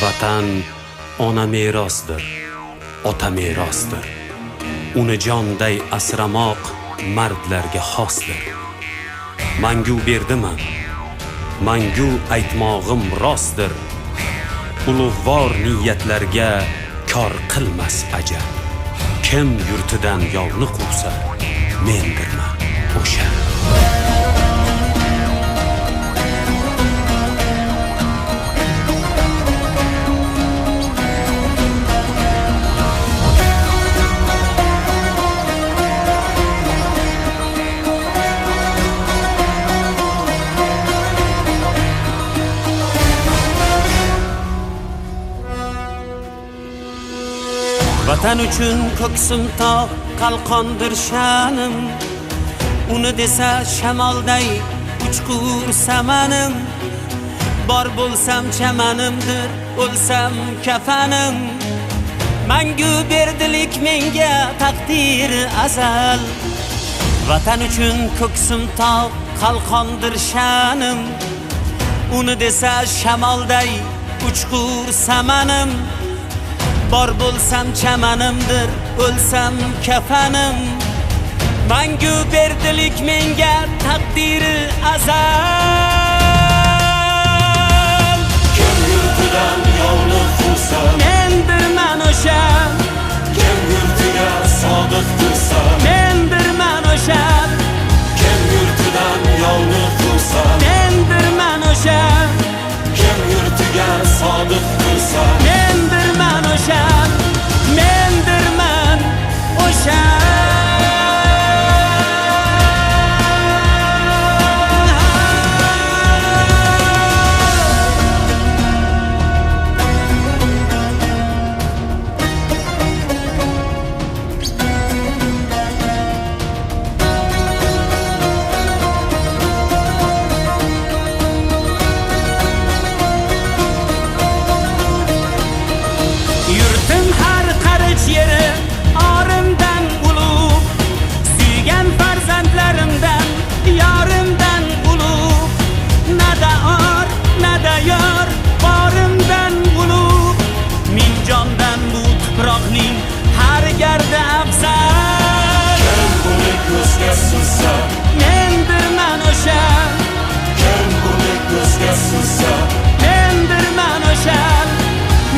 Vatan ona merosdir, ota merosdir. Uni jonday asramoq mardlarga xosdir. Mangu berdiman, mangu aytmog'im rostdir. Ulug'vor niyatlarga kor qilmas ajal. Kim yurtidan yovni quvsa, mendirman o'sha. Vatan uchun ko'ksim tog' qalqondir sha'nim. Uni desa shamolday uchqur samanim. Bor bo'lsam chamanimdir, o'lsam kafanim. Mangu berdilik menga taqdir azal. Vatan uchun ko'ksim tog' qalqondir sha'nim. Uni desa shamolday uchqur samanim. Bor bo'lsam chamanimdir, o'lsam kafanim. Mangu berdilik menga taqdiri azal. Kim yurtidan yovni quvsa, mendirman o'sha. kim yurtiga sodiq tursa, mendirman o'sha. kim yurtidan yovni quvsa, mendirman o'sha. kim yurtiga sodiq tursa, mendirman o'sha. mendirman o'sha. Yurtim har qarich yeri orimdan ulug', suygan farzandlarimdan yorimdan ulug'. Nada or, nada yor, borimdan ulug'. Ming jondan bu tuproqning har gardi afzal. kim buni ko'zga sursa, mendirman o'sha. kim buni ko'zga sursa, mendirman o'sha.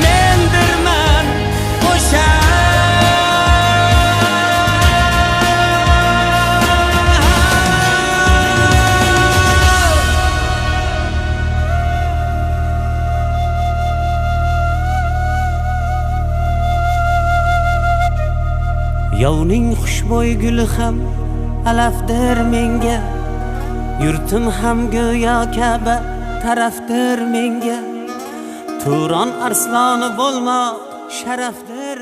mendirman o'sha. Yovning xushbo'y guli ham alafdir menga. Yurtim ham go'yo Ka'ba tarafdir menga. Turon arsloni bo'lmoq sharafdir